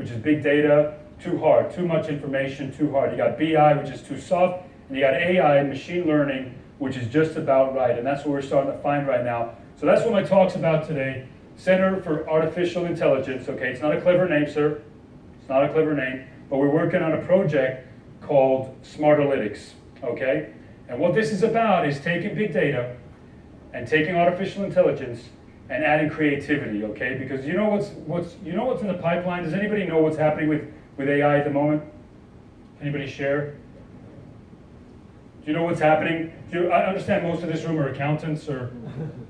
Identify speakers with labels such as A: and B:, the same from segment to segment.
A: which is big data, too hard, too much information, too hard. You got BI, which is too soft, and you got AI, machine learning, which is just about right, and that's what we're starting to find right now. So that's what my talk's about today. Center for Artificial Intelligence, okay? It's not a clever name, sir. It's not a clever name, but we're working on a project called Smartalytics, okay? And what this is about is taking big data and taking artificial intelligence and adding creativity, okay? Because you know what's in the pipeline? Does anybody know what's happening with AI at the moment? Anybody share? Do you know what's happening? I understand most of this room are accountants or...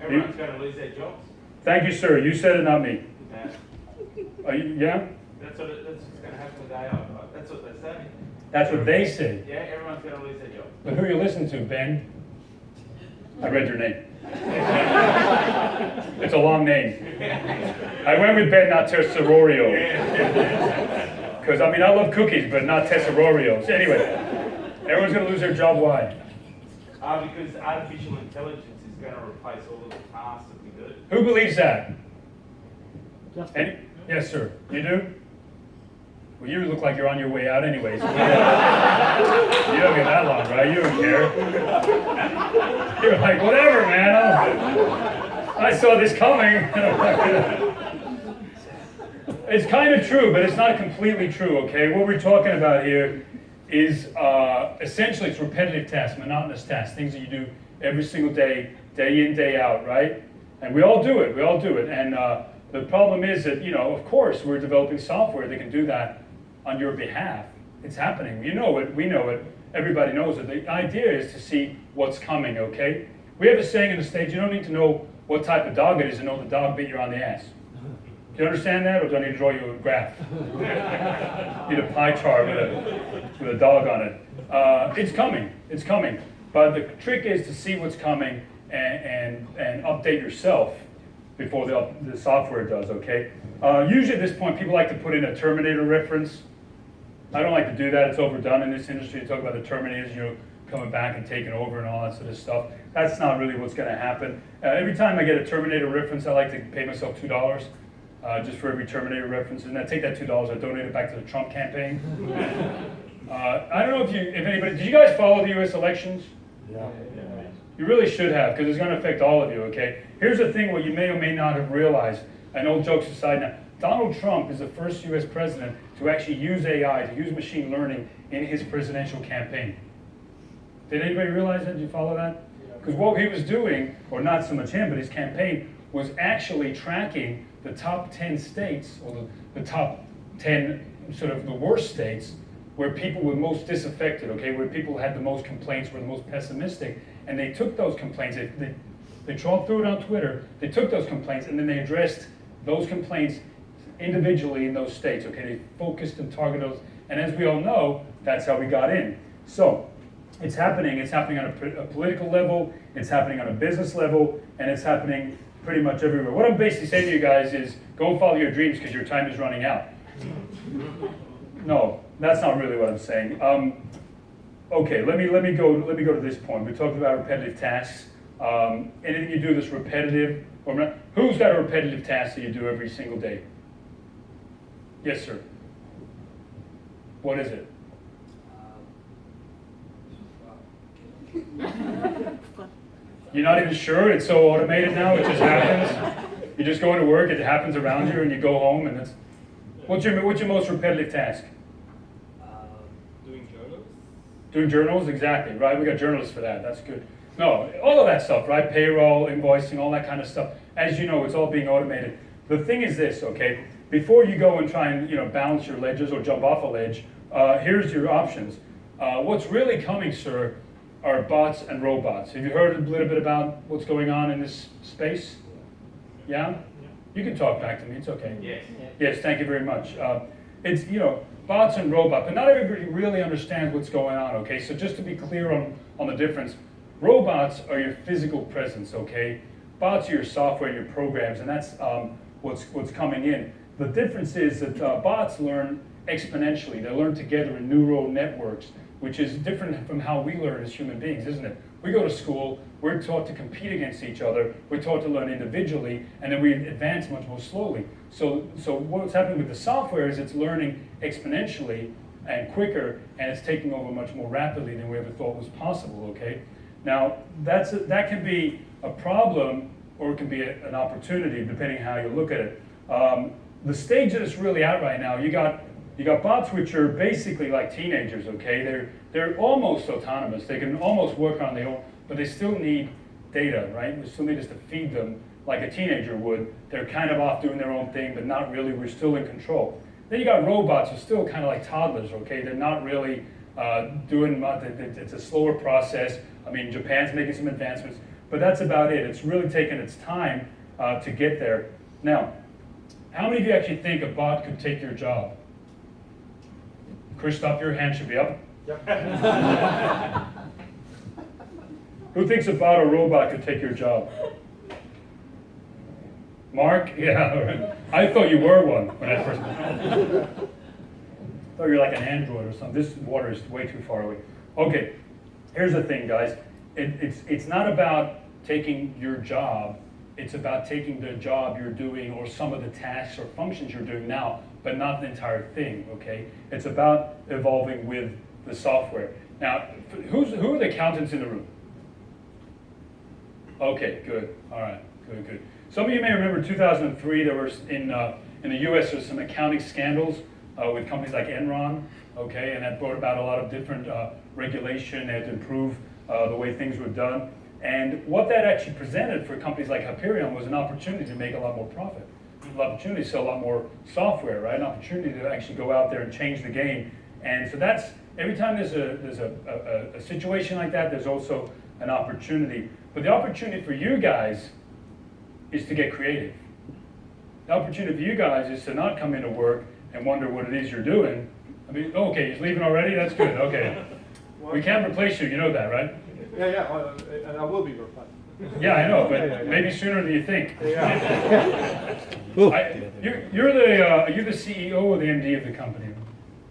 B: Everyone's going to lose their jobs.
A: Thank you, sir. You said it, not me. Yeah?
B: That's what's going to happen with AI. That's what they say.
A: That's what they say.
B: Yeah, everyone's going to lose their jobs.
A: But who are you listening to, Ben? I read your name. It's a long name. I went with Ben, not Tesserorio. Because, I mean, I love cookies, but not Tesserorios. Anyway, everyone's going to lose their job. Why?
B: Because artificial intelligence is going to replace all of the tasks that we do.
A: Who believes that? Yes, sir. You do? Well, you look like you're on your way out anyways. You don't get that long, right? You don't care. You're like, whatever, man. I saw this coming. It's kind of true, but it's not completely true, okay? What we're talking about here is essentially it's repetitive tasks, monotonous tasks, things that you do every single day, day in, day out, right? And we all do it, And the problem is that, of course, we're developing software that can do that on your behalf. It's happening. You know it, we know it, everybody knows it. The idea is to see what's coming, okay? We have a saying in the States, you don't need to know what type of dog it is to know the dog bit you on the ass. Do you understand that, or do I need to draw you a graph? Need a pie chart with a dog on it. It's coming. But the trick is to see what's coming and update yourself before the software does, okay? Usually at this point, people like to put in a Terminator reference. I don't like to do that. It's overdone in this industry. You talk about the Terminators, coming back and taking over and all that sort of stuff. That's not really what's going to happen. Every time I get a Terminator reference, I like to pay myself $2 just for every Terminator reference. And I take that $2, I donate it back to the Trump campaign. I don't know if anybody, did you guys follow the U.S. elections?
C: Yeah.
A: You really should have, because it's going to affect all of you, okay? Here's the thing, what you may or may not have realized, and all jokes aside now, Donald Trump is the first U.S. president to actually use AI, to use machine learning in his presidential campaign. Did anybody realize that? Did you follow that? Because what he was doing, or not so much him, but his campaign, was actually tracking the top 10 states, or the top 10 sort of the worst states, where people were most disaffected, okay, where people had the most complaints, were the most pessimistic, and they took those complaints, they trawled through it on Twitter, they took those complaints, and then they addressed those complaints individually in those states, okay, they focused and targeted those, and as we all know, that's how we got in. So, it's happening on a political level, it's happening on a business level, and it's happening pretty much everywhere. What I'm basically saying to you guys is, go and follow your dreams because your time is running out. No, that's not really what I'm saying. Okay, let me go to this point. We talked about repetitive tasks. Anything you do that's repetitive, who's got a repetitive task that you do every single day? Yes, sir. What is it? You're not even sure? It's so automated now, it just happens. You just go into work, it happens around you, and you go home, and what's your most repetitive task?
C: Doing journals.
A: Doing journals, exactly, right? We got journalists for that, that's good. No, all of that stuff, right? Payroll, invoicing, all that kind of stuff. As you know, it's all being automated. The thing is this, okay? Before you go and try and balance your ledgers or jump off a ledge, here's your options. What's really coming, sir, are bots and robots. Have you heard a little bit about what's going on in this space? Yeah? You can talk back to me, it's okay.
B: Yes.
A: Yes, thank you very much. It's, bots and robots, but not everybody really understands what's going on, okay? So just to be clear on the difference, robots are your physical presence, okay? Bots are your software and your programs, and that's what's coming in. The difference is that bots learn exponentially. They learn together in neural networks, which is different from how we learn as human beings, isn't it? We go to school, we're taught to compete against each other, we're taught to learn individually, and then we advance much more slowly. So what's happening with the software is it's learning exponentially and quicker, and it's taking over much more rapidly than we ever thought was possible, okay? Now, that can be a problem, or it can be an opportunity, depending how you look at it. The stage that it's really at right now, you got bots which are basically like teenagers, okay? They're almost autonomous. They can almost work on their own, but they still need data, right? We still need us to feed them like a teenager would. They're kind of off doing their own thing, but not really. We're still in control. Then you got robots who are still kind of like toddlers, okay? They're not really doing much. It's a slower process. I mean, Japan's making some advancements, but that's about it. It's really taken its time to get there. Now, how many of you actually think a bot could take your job? Christoph, your hand should be up.
B: Yep.
A: Who thinks a bot or robot could take your job? Mark? Yeah, right. I thought you were one when I first I thought you were like an android or something. This water is way too far away. Okay, here's the thing, guys. It's not about taking your job. It's about taking the job you're doing or some of the tasks or functions you're doing now, but not the entire thing, okay? It's about evolving with the software. Now, who are the accountants in the room? Okay, good. All right, good. Some of you may remember 2003, there was in the US, there's some accounting scandals with companies like Enron, okay? And that brought about a lot of different regulation and to improve the way things were done. And what that actually presented for companies like Hyperion was an opportunity to make a lot more profit, an opportunity to sell a lot more software, right? An opportunity to actually go out there and change the game. And so that's, every time there's a situation like that, there's also an opportunity. But the opportunity for you guys is to get creative. The opportunity for you guys is to not come into work and wonder what it is you're doing. I mean, okay, he's leaving already? That's good, okay. We can't replace you know that, right?
B: Yeah, and I will be replaced.
A: Yeah, I know, but
B: Yeah.
A: maybe sooner than you think.
B: Yeah.
A: Are you the CEO or the MD of the company?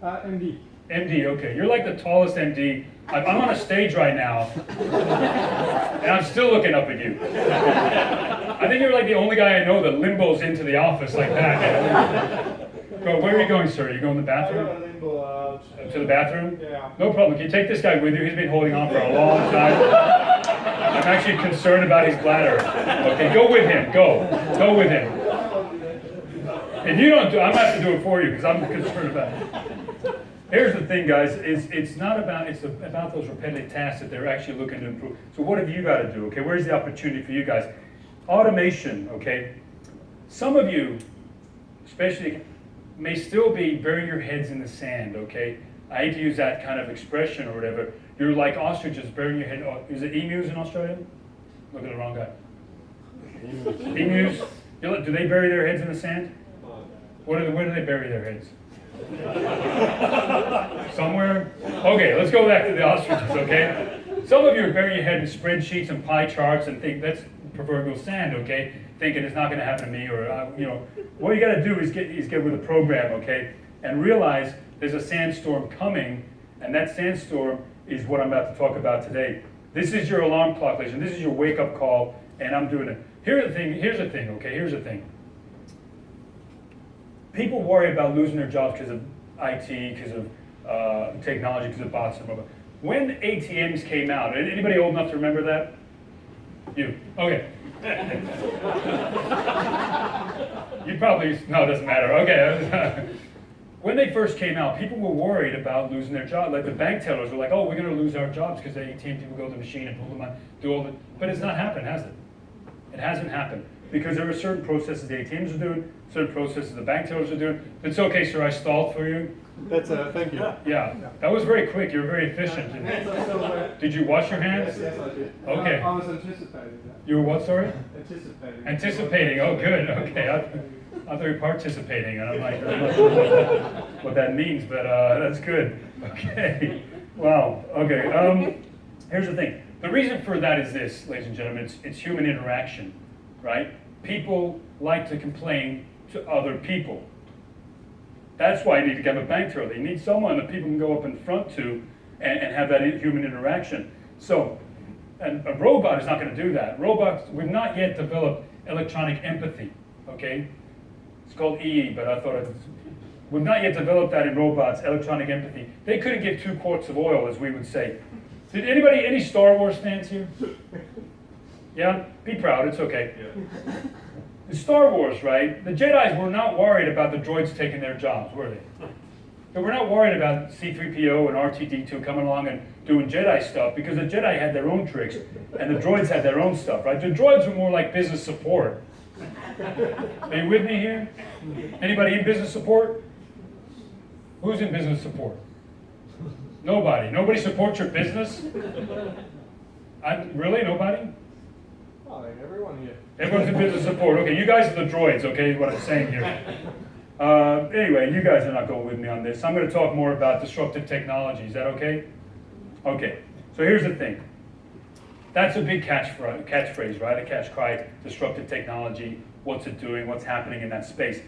B: MD.
A: MD, okay. You're like the tallest MD. I'm on a stage right now, and I'm still looking up at you. I think you're like the only guy I know that limbos into the office like that. Go, where are you going, sir? Are you going to the bathroom?
B: I got a limbo,
A: To the bathroom?
B: Yeah.
A: No problem. Can you take this guy with you? He's been holding on for a long time. I'm actually concerned about his bladder. Okay, go with him. Go with him. If you don't do it, I'm going to have to do it for you because I'm concerned about it. Here's the thing, guys. It's about those repetitive tasks that they're actually looking to improve. So what have you got to do? Okay, where's the opportunity for you guys? Automation, okay? Some of you, especially, may still be burying your heads in the sand, okay? I hate to use that kind of expression or whatever. You're like ostriches burying your head. Is it emus in Australia? Look at the wrong guy. Emus? Do they bury their heads in the sand? Where do they bury their heads? Somewhere? Okay, let's go back to the ostriches, okay? Some of you are burying your head in spreadsheets and pie charts and think that's proverbial sand, okay? Thinking it's not going to happen to me, or what you got to do is get with a program, okay, and realize there's a sandstorm coming, and that sandstorm is what I'm about to talk about today. This is your alarm clock, ladies. This is your wake-up call, and I'm doing it. Here's the thing, okay? Here's the thing. People worry about losing their jobs because of IT, because of technology, because of bots and blah, blah. When ATMs came out, anybody old enough to remember that? You. Okay. You probably, no, it doesn't matter. Okay. When they first came out, people were worried about losing their job. Like the bank tellers were like, oh, we're going to lose our jobs because the ATM people go to the machine and pull them out, do all the, but it's not happened, has it? It hasn't happened. Because there are certain processes the ATMs are doing, certain processes the bank tellers are doing. It's okay, sir, I stalled for you.
B: That's thank you.
A: Yeah, that was very quick. You're very efficient. Did you wash your hands?
B: Yes, I did.
A: Okay.
B: I was anticipating that.
A: You were what, sorry?
B: Anticipating.
A: Anticipating, oh good, okay. I thought you were participating, and I'm like, I'm not sure what that means, but that's good. Okay, wow, okay. Here's the thing. The reason for that is this, ladies and gentlemen, it's human interaction, right? People like to complain to other people. That's why you need to have a bank teller. You need someone that people can go up in front to and have that human interaction. So, And a robot is not going to do that. Robots, we've not yet developed electronic empathy, okay? It's called EE, but I thought we've not yet developed that in robots, electronic empathy. They couldn't give 2 quarts of oil, as we would say. Did anybody, any Star Wars fans here? Yeah? Be proud, it's okay.
B: Yeah.
A: In Star Wars, right, the Jedis were not worried about the droids taking their jobs, were they? They were not worried about C-3PO and R2-D2 coming along and doing Jedi stuff, because the Jedi had their own tricks, and the droids had their own stuff, right? The droids were more like business support. Are you with me here? Anybody in business support? Who's in business support? Nobody. Nobody supports your business? Really? Nobody?
C: Oh, like everyone here.
A: Everyone's in business support. Okay, you guys are the droids, okay, is what I'm saying here. Anyway, you guys are not going with me on this. I'm going to talk more about disruptive technology. Is that okay? Okay, so here's the thing. That's a big catchphrase, right? A catch cry, disruptive technology, what's it doing, what's happening in that space.